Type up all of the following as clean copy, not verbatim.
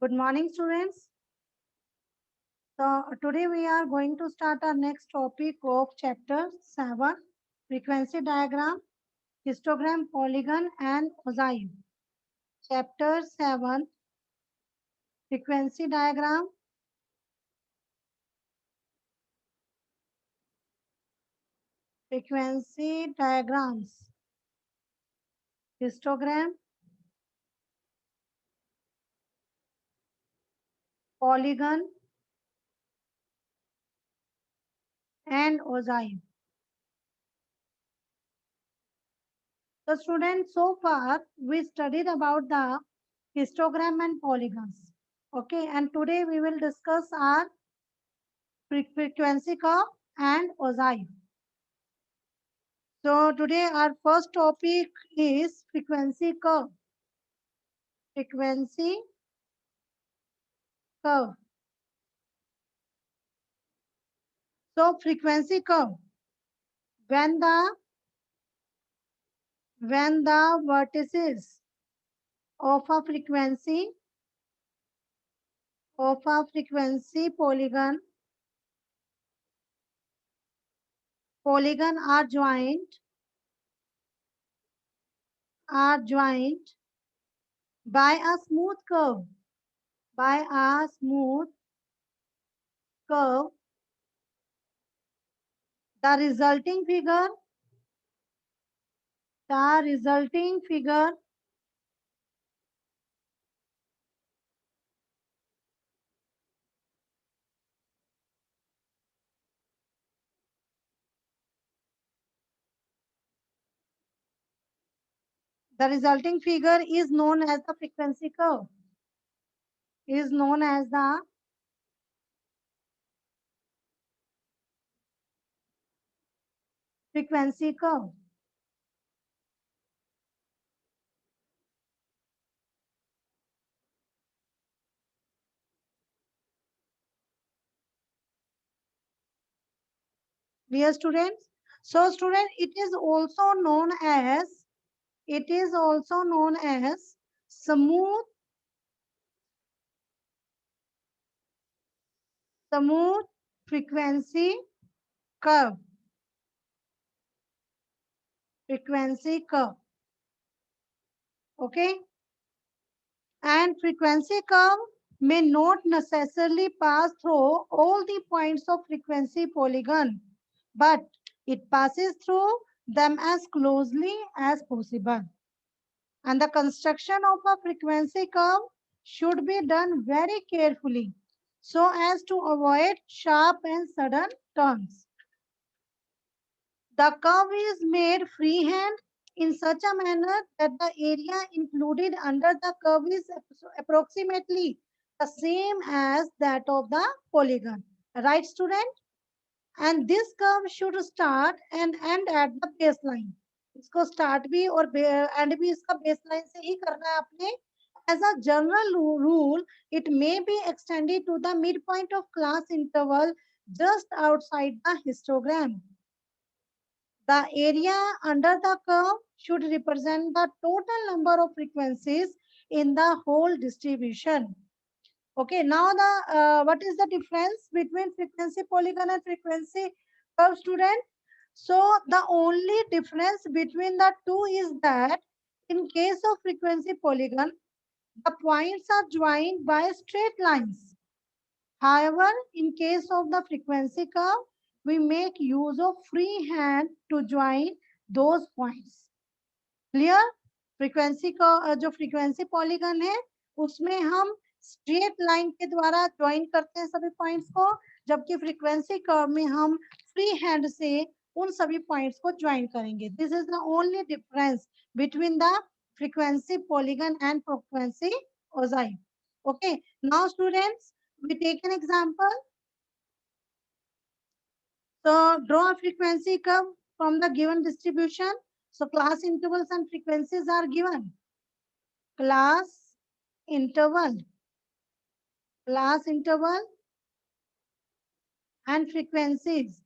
Good morning, students. So today we are going to start our next topic of chapter 7, frequency diagram, histogram, polygon and mosaic. Chapter 7, frequency diagram, frequency diagrams, histogram, polygon and mosaic. So students, so far we studied about the histogram and polygons. Okay, and today we will discuss our frequency curve and mosaic. So today our first topic is frequency curve. Frequency curve. So frequency curve. When the vertices of a frequency polygon are joined by a smooth curve. By a smooth curve, the resulting figure the resulting figure the resulting figure is known as the frequency curve. Is known as the frequency curve. Dear students, so student, it is also known as smooth frequency curve. Frequency curve. Okay, and frequency curve may not necessarily pass through all the points of frequency polygon, but it passes through them as closely as possible. And the construction of a frequency curve should be done very carefully so as to avoid sharp and sudden turns. The curve is made freehand in such a manner that the area included under the curve is approximately the same as that of the polygon. Right, student? And this curve should start and end at the baseline. इसको start भी और end भी इसका baseline से ही करना है आपने. As a general rule, it may be extended to the midpoint of class interval just outside the histogram. The area under the curve should represent the total number of frequencies in the whole distribution. Okay, now what is the difference between frequency polygon and frequency curve, student? So the only difference between the two is that in case of frequency polygon, the points are joined by straight lines. However, in case of the frequency curve, we make use of free hand to join those points. Clear? Frequency का जो frequency polygon है उसमें हम straight line के द्वारा join करते हैं सभी पॉइंट्स को, जबकि फ्रीक्वेंसी कर्व में हम फ्री हैंड से उन सभी पॉइंट्स को ज्वाइन करेंगे. This is the only difference between the frequency polygon and frequency mosaic. Okay, now students, we take an example. So draw a frequency curve from the given distribution. So class intervals and frequencies are given. Class interval and frequencies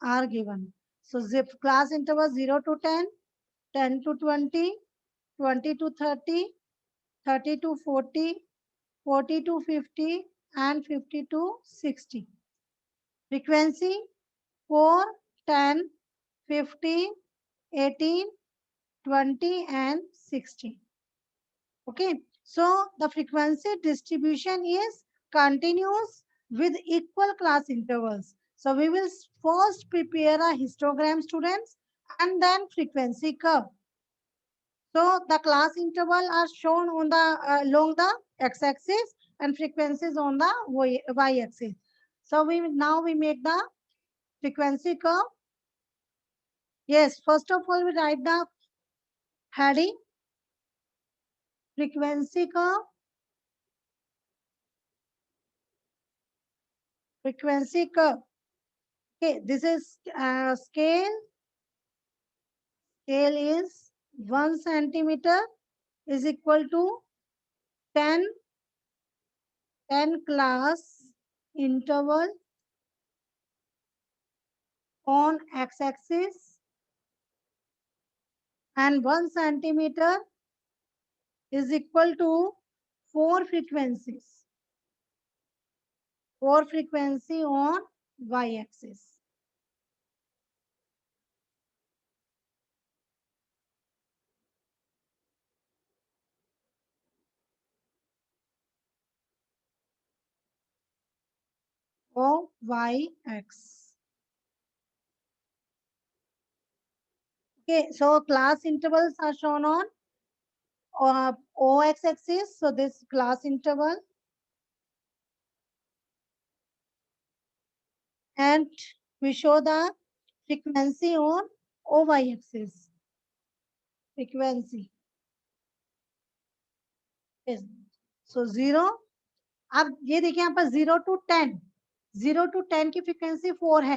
are given. So zip class interval 0 to 10, 10 to 20, 20 to 30, 30 to 40, 40 to 50, and 50 to 60. Frequency 4, 10, 15, 18, 20, and 60. Okay, so the frequency distribution is continuous with equal class intervals. So we will first prepare a histogram, students, and then frequency curve. So the class interval are shown on the along the x-axis and frequencies on the y-axis. So we make the frequency curve. Yes, first of all we write the heading frequency curve, frequency curve. Okay, this is scale. Scale is 1 centimeter is equal to 10 class interval on x-axis, and 1 centimeter is equal to 4 frequencies. 4 frequency on y-axis. O y x. Okay, so class intervals are shown on O x axis. So this class interval, and we show the frequency on OY axis. Frequency. Yes. So 0. अब ये देखिए यहाँ पर 0 to 10. 0 to 10 की frequency 4 है.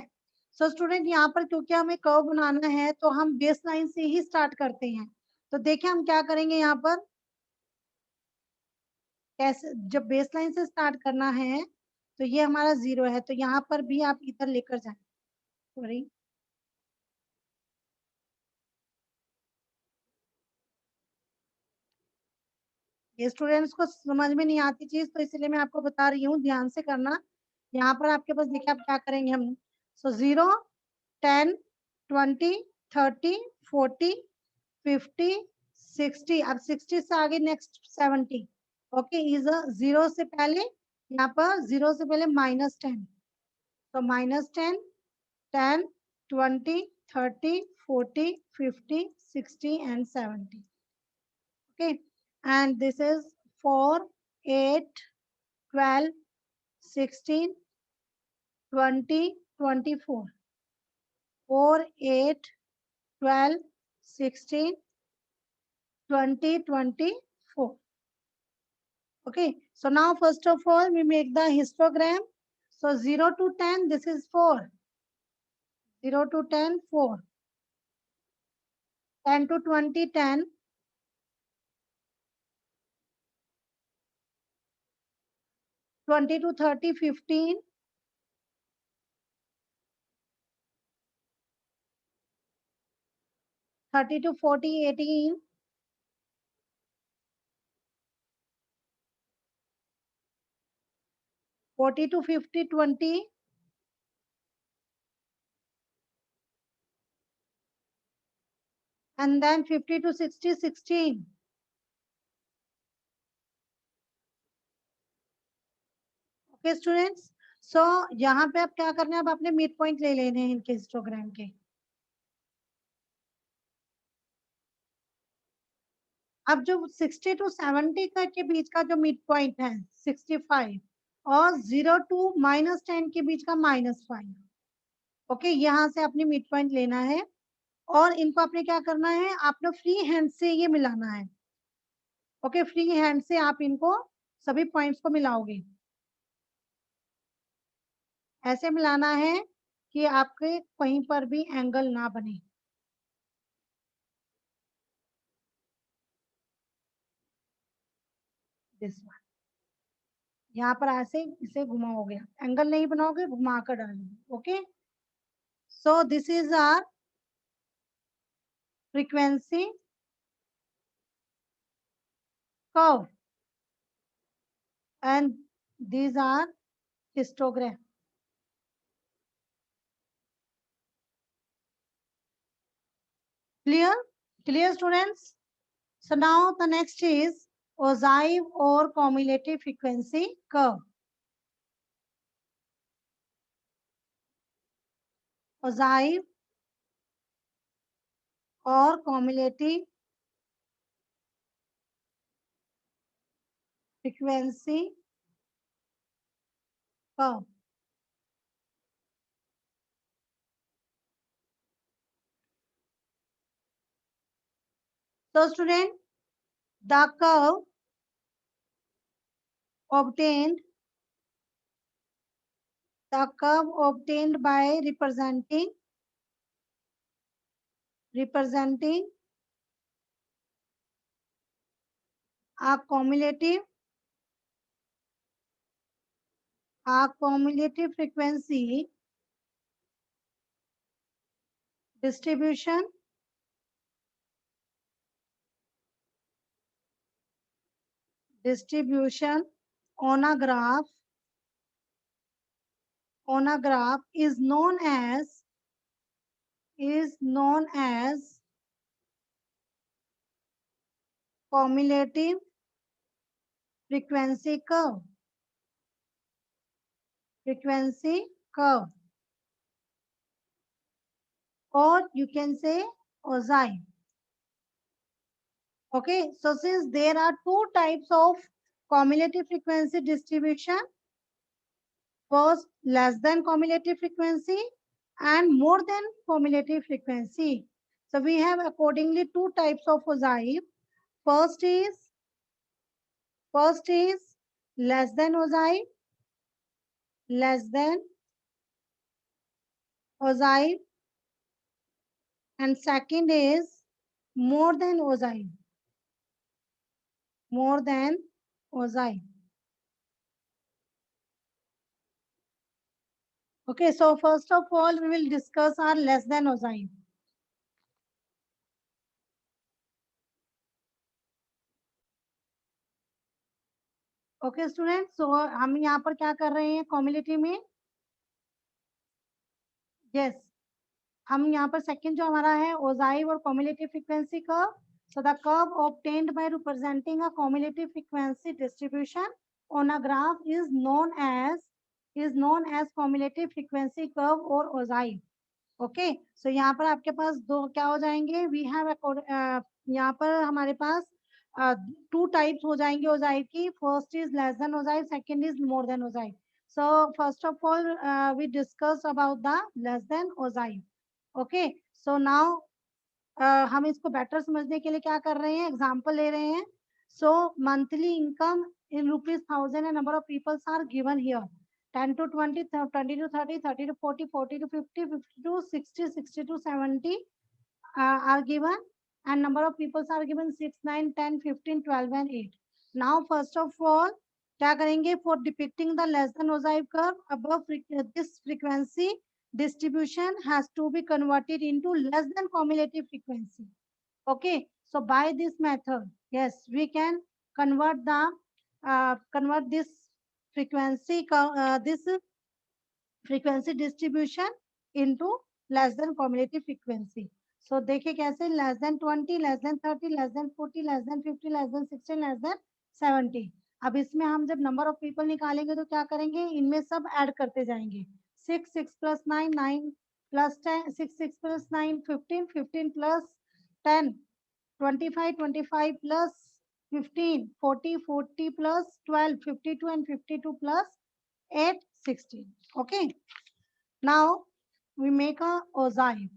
So student यहाँ पर क्योंकि हमें कर्व बनाना है तो हम बेस लाइन से ही स्टार्ट करते हैं. तो देखिए हम क्या करेंगे यहाँ पर, कैसे जब बेस लाइन से स्टार्ट करना है तो ये हमारा 0 है, तो यहाँ पर भी आप इधर लेकर जाए. सॉरी, ये स्टूडेंट्स को समझ में नहीं आती चीज, तो इसलिए मैं आपको बता रही हूँ, ध्यान से करना. यहाँ पर आपके पास देखिए आप क्या करेंगे हम. सो 0, 10, 20, 30, 40, 50, 60. अब 60 से आगे नेक्स्ट 70. ओके, इज 0 से पहले, यहाँ पर 0 से पहले -10. तो -10, 10, 20, 30, 40, 50, 60 and 70. Okay, and this is 4, 8, 12, 16, 20, 24. 4, 8, 12, 16, 20, 24. Okay, so now first of all we make the histogram. So 0 to 10, this is 4. 0 to 10, 4. 10 to 20, 10. 20 to 30, 15. 30 to 40, 18. 40 to 50, 20. And then 50 to 60, 16. Okay students, सो यहाँ पे आप क्या करना है, अब आपने मिड पॉइंट ले लेने हैं इनके हिस्टोग्राम के. अब जो 60 टू 70 का के बीच का जो मिड पॉइंट है 65, और 0 टू -10 के बीच का -5. ओके, यहाँ से आपने मिड पॉइंट लेना है और इनको आपने क्या करना है, आपने फ्री हैंड से ये मिलाना है. ओके, फ्री हैंड से आप इनको सभी पॉइंट्स को मिलाओगे. ऐसे मिलाना है कि आपके कहीं पर भी एंगल ना बने. दिस वन, यहाँ पर ऐसे इसे घुमाओगे, एंगल नहीं बनाओगे, घुमा कर डालोगे. Okay, so this is our frequency curve, and these are histogram. Clear? Clear, students? So now the next is ogive or cumulative frequency curve. Ogive or cumulative frequency curve. So student, the curve obtained by representing a cumulative frequency distribution on a graph is known as cumulative frequency curve. Or you can say ogive. Okay, so since there are two types of cumulative frequency distribution, first less than cumulative frequency and more than cumulative frequency. So we have accordingly two types of ogive. First is less than ogive, and second is more than ogive. Okay, so first of all, we will discuss our less than ogive. Okay student, so हम यहाँ पर क्या कर रहे हैं community में? Yes, हम यहाँ पर सेकंड जो हमारा है ओजाइव और cumulative frequency curve. So the curve obtained by representing a cumulative frequency distribution on a graph is known as cumulative frequency curve और ओजाइव. ओके, सो यहाँ पर आपके पास दो क्या हो जाएंगे? वी हैव यहाँ पर हमारे पास टू टाइप्स हो जाएंगे ओजाइव की. First is less than ogive, second is more than ogive. So first of all, we discussed about the less than ogive. Okay, so now हम इसको बेटर समझने के लिए क्या कर रहे हैं, एग्जांपल ले रहे हैं. So monthly income in rupees 1000 and number of people are given here. 10 to 20, 20 to 30, 30 to 40, 40 to 50, 50 to 60, 60 to 70 are given, and number of people are given 6, 9, 10, 15, 12 and 8. Now first of all क्या करेंगे? For depicting the less than ogive curve above, this frequency distribution has to be converted into less than cumulative frequency. Okay, so by this method, yes, we can convert this frequency distribution into less than cumulative frequency. So देखिए कैसे, less than 20, less than 30, less than 40, less than 50, less than 60, less than 70. अब इसमें हम जब number of people निकालेंगे तो क्या करेंगे? इनमें सब ऐड करते जाएंगे. 6, 6 plus 9, 9 plus 10, 6, 6 plus 9, 15, 15 plus 10, 25, 25 plus 15, 40, 40 plus 12, 52 and 52 plus 8, 16. Okay. Now we make a ogive.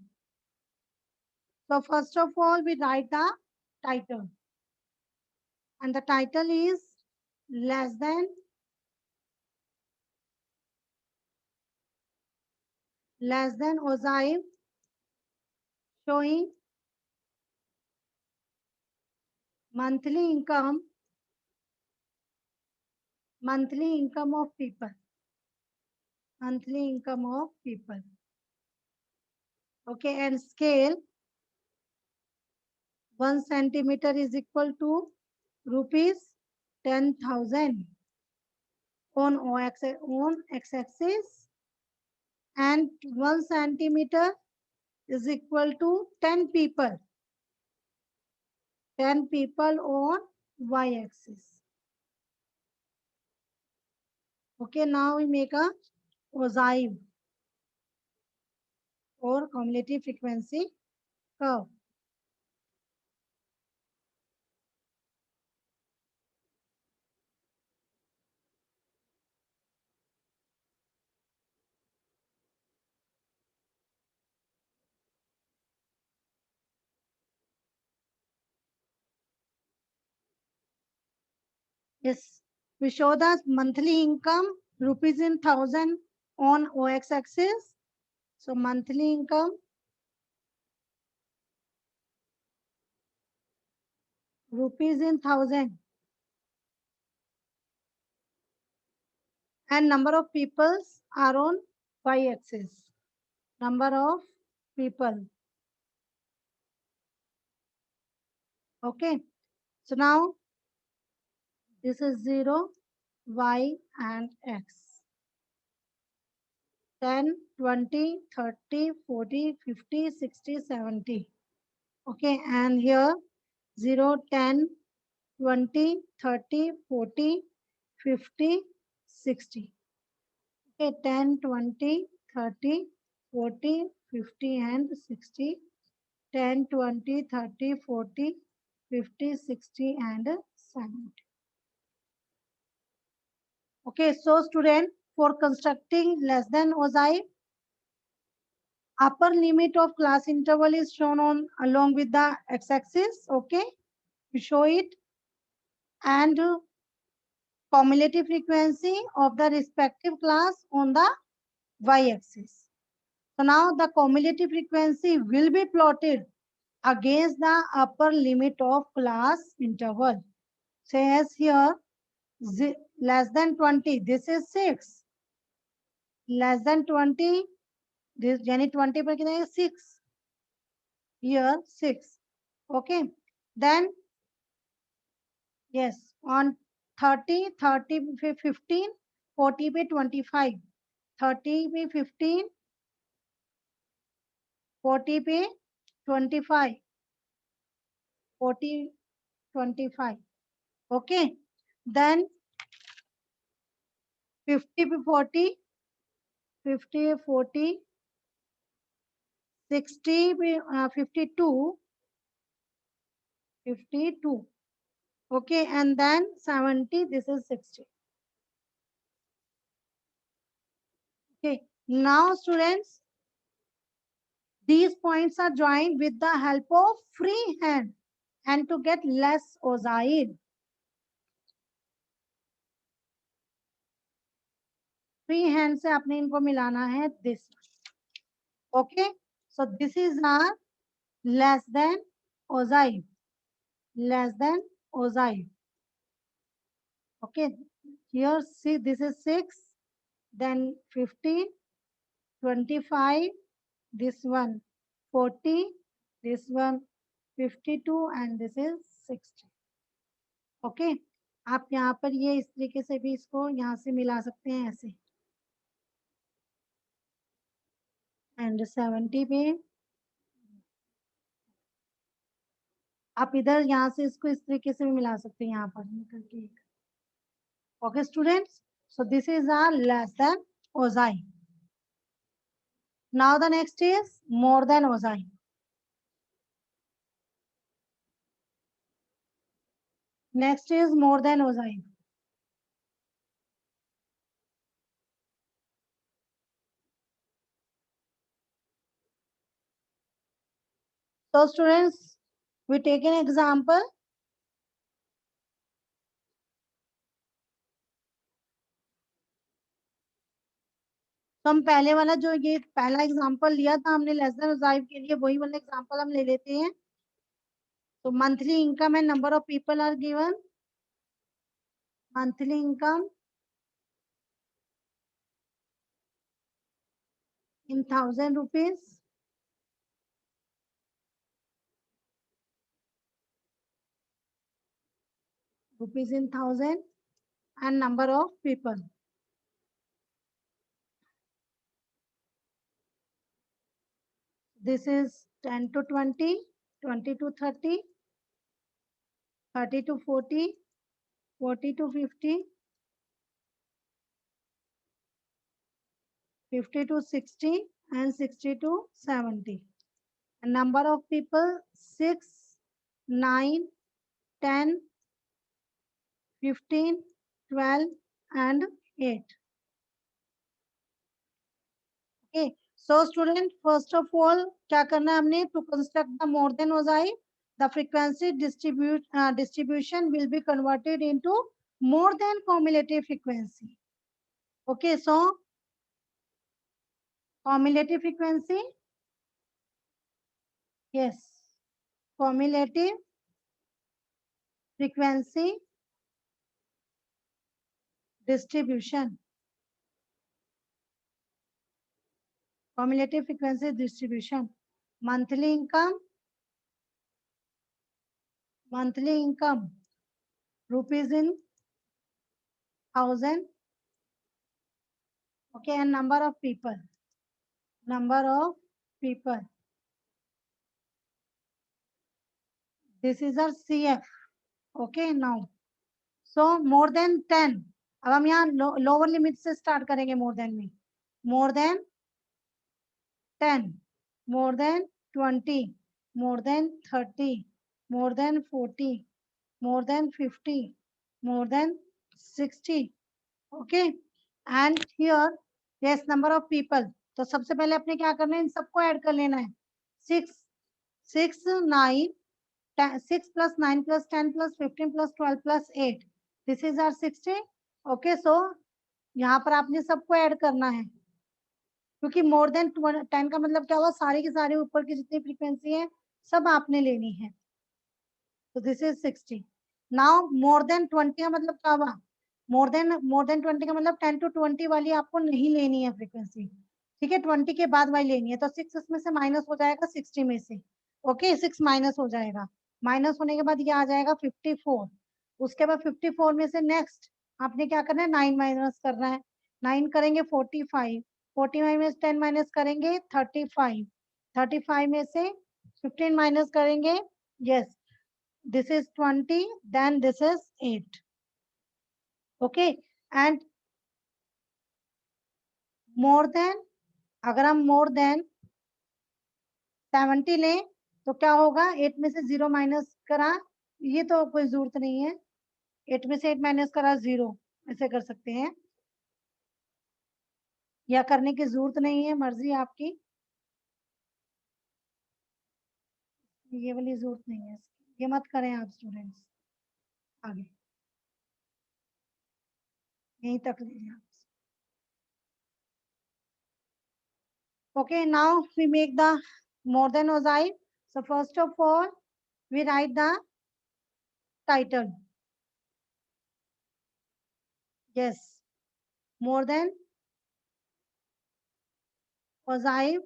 So first of all, we write the title, and the title is less than ogive, showing monthly income of people. Okay, and scale 1 centimeter is equal to rupees 10,000 on x-axis, and 1 centimeter is equal to 10 people. 10 people on y-axis. Okay, now we make a ogive or cumulative frequency curve. Yes, we show the monthly income rupees in thousand on OX axis. So monthly income rupees in thousand, and number of peoples are on Y axis. Number of people. Okay. So now this is 0, Y and X. 10, 20, 30, 40, 50, 60, 70. Okay. And here 0, 10, 20, 30, 40, 50, 60. Okay, 10, 20, 30, 40, 50 and 60. 10, 20, 30, 40, 50, 60 and 70. Okay, so student, for constructing less than ogive, upper limit of class interval is shown on along with the x-axis. Okay, we show it, and cumulative frequency of the respective class on the y-axis. So now the cumulative frequency will be plotted against the upper limit of class interval. Say as here, less than 20, this is 6. Less than 20, this यानी 20 पर कितना है 6. Here 6. Okay. Then yes, on 30, 30 पे 15, 40 पे 25. 30 पे 15, 40 पे 25. 40, 25. Okay. Then 50 पे 40, 50 पे 40, 60 पे 52, 52. Okay. And then 70, this is 60. Okay. Now students, these points are joined with the help of free hand and to get less ogive. Free hand से आपने इनको मिलाना है this. Okay. So this is our less than ogive. Less than ogive. Okay. Here see this is 6, then 15, 25, this one 40, this one 52 and this is 60. Okay आप यहाँ पर ये इस तरीके से भी इसको यहाँ से मिला सकते हैं ऐसे एंड 70 पे आप इधर यहाँ से इसको इस तरीके से भी मिला सकते हैं यहाँ पर करके okay students so this is our less than ogive. Now the next is more than ogive. Next is more than ogive. So students, we take an example. तो हम पहले वाला जो ये पहला एग्जांपल लिया था हमने लेस देन ogive के लिए वही वाला एग्जांपल हम ले लेते हैं. So monthly income and number of people are given. Monthly income in 1,000 rupees. rupees in thousand, and number of people. This is 10 to 20, 20 to 30, 30 to 40, 40 to 50, 50 to 60, and 60 to 70. And number of people 6, 9, 10, 15, 12, and 8. Okay. So student, first of all क्या करना है हमने? To construct the more than mosaic, the frequency distribution will be converted into more than cumulative frequency. Okay, so cumulative frequency, yes, cumulative frequency distribution, cumulative frequency distribution, monthly income, rupees in thousand, okay, and number of people, this is our CF. Okay, now so more than 10, अब हम यहाँ lower limit से start करेंगे more than में, more than 10, more than 20, more than 30, more than 40, more than 50, more than 60. Okay, and here yes, number of people. तो सबसे पहले अपने क्या करना है? इन सबको ऐड कर लेना है. 6 9 6 plus 9 plus 10 plus 15 plus 12 plus 8. This is our 60. Okay, so यहाँ पर आपने सबको ऐड करना है, क्योंकि मोर देन 10 का मतलब क्या हुआ? सारी की सारी ऊपर की जितनी फ्रीक्वेंसी है सब आपने लेनी है. तो this is 60. Now more than 20 का मतलब क्या हुआ? मोर देन 20 का मतलब 10 to 20 वाली आपको नहीं लेनी है फ्रीक्वेंसी. ठीक है, 20 के बाद वाली लेनी है. तो 6 इसमें से माइनस हो जाएगा 60 में से. ओके, 6 माइनस हो जाएगा. माइनस होने के बाद ये आ जाएगा 54. उसके बाद 54 में से नेक्स्ट आपने क्या करना है? 9 माइनस करना है. 9 करेंगे 45. 45 में से 10 माइनस करेंगे 35. 35 में से 15 माइनस करेंगे, yes, this is 20, then this is 8. Okay, and more than, अगर हम more than 70 लें तो क्या होगा? 8 में से 0 माइनस करा, ये तो कोई जरूरत नहीं है. 8 में से 8 माइनस करा 0, ऐसे कर सकते हैं, या करने की जरूरत नहीं है, मर्जी आपकी. ये वाली जरूरत नहीं है, ये मत करें आप स्टूडेंट्स. आगे यहीं तक लीजिए आप. Okay, now we make the more than mosaic. So first of all, we write the title. Yes, more than mosaic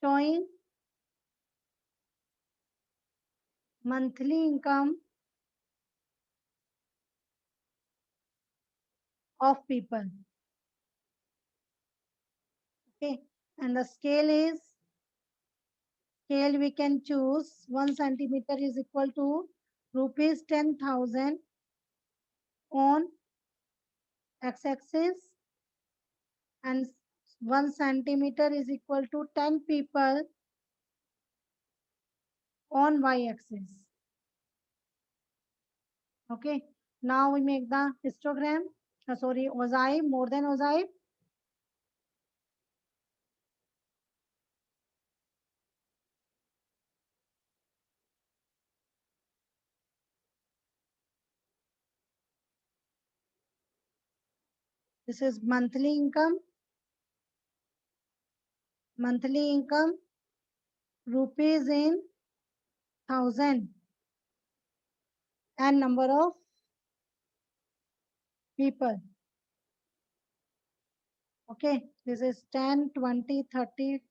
showing monthly income of people. Okay, and the scale we can choose 1 centimeter is equal to rupees 10,000 on x-axis, and 1 centimeter is equal to 10 people on y-axis. Okay, now we make the histogram. Sorry, mosaic, more than mosaic. This is monthly income, rupees in thousand, and number of people. Okay, this is 10, 20, 30,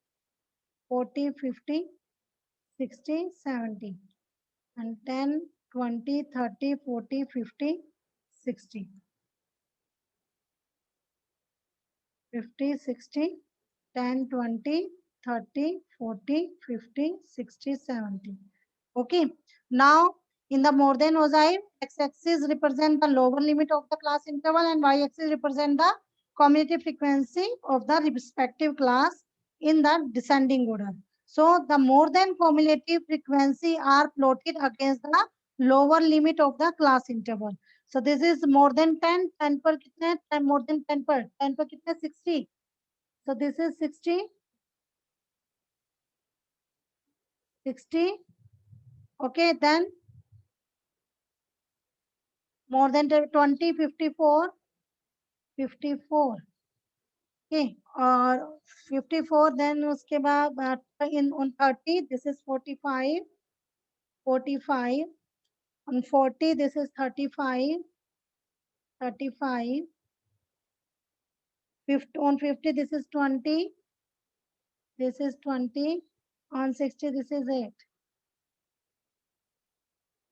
40, 50, 60, 70, and 10, 20, 30, 40, 50, 60. 50, 60, 10, 20, 30, 40, 50, 60, 70. Okay. Now, in the more than ogive, x-axis represent the lower limit of the class interval and y-axis represent the cumulative frequency of the respective class in the descending order. So, the more than cumulative frequency are plotted against the lower limit of the class interval. So, this is more than 10, 10 पर कितना है? 10 more than 10 पर कितना है? 60. So, this is 60, 60. Okay, then more than 20, 54, 54. Okay, और 54, then उसके बाद in on 30, this is 45, 45. On 40, this is 35, 35. 50, on 50, this is 20, this is 20. On 60, this is 8.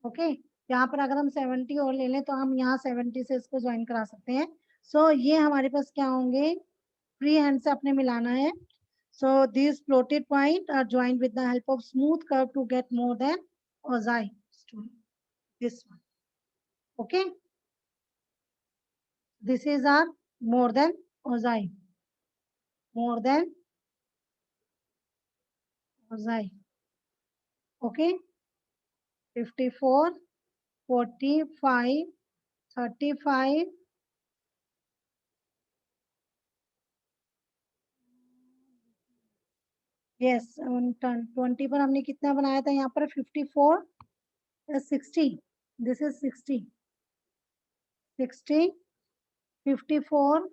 Okay, यहाँ पर अगर हम 70 और ले लें तो हम यहाँ 70 से इसको ज्वाइन करा सकते हैं. सो ये हमारे पास क्या होंगे? फ्री हैंड से अपने मिलाना है. So this plotted point are joined with the help of smooth curve to get more than ogive. This one. Okay, this is our more than ogive. More than ogive. Okay, 54, 45, 35. Yes, 20 पर हमने कितना बनाया था? यहाँ पर 54, 60. This is 60, 60, 54.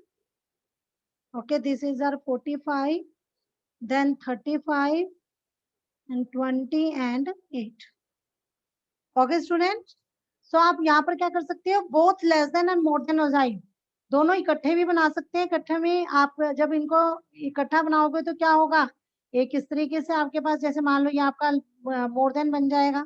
Okay, this is our 45, then 35 and 20 and 8. Okay, students. So आप यहाँ पर क्या कर सकते हो? Both less than and more than ogive दोनों इकट्ठे भी बना सकते हैं. इकट्ठे में आप जब इनको इकट्ठा बनाओगे तो क्या होगा? एक इस तरीके से आपके पास, जैसे मान लो ये आपका मोर देन बन जाएगा.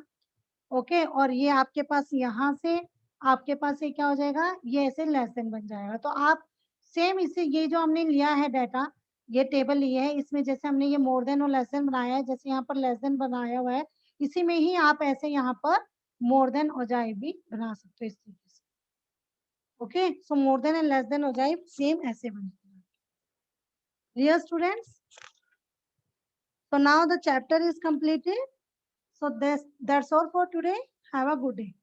ओके, और ये आपके पास यहाँ से आपके पास ये क्या हो जाएगा? ये ऐसे लेस देन बन जाएगा. तो आप सेम इसे, ये जो हमने लिया है डाटा, ये टेबल लिया है, इसमें जैसे हमने ये मोर देन और लेस देन बनाया है, जैसे यहाँ पर लेस देन बनाया हुआ है, इसी में ही आप ऐसे यहाँ पर मोर देन ओजाइव भी बना सकते हो इस तरीके से. Okay, so more than and less than ogive same ऐसे बनते हैं. Dear students, so now the chapter is completed. So that's all for today. Have a good day.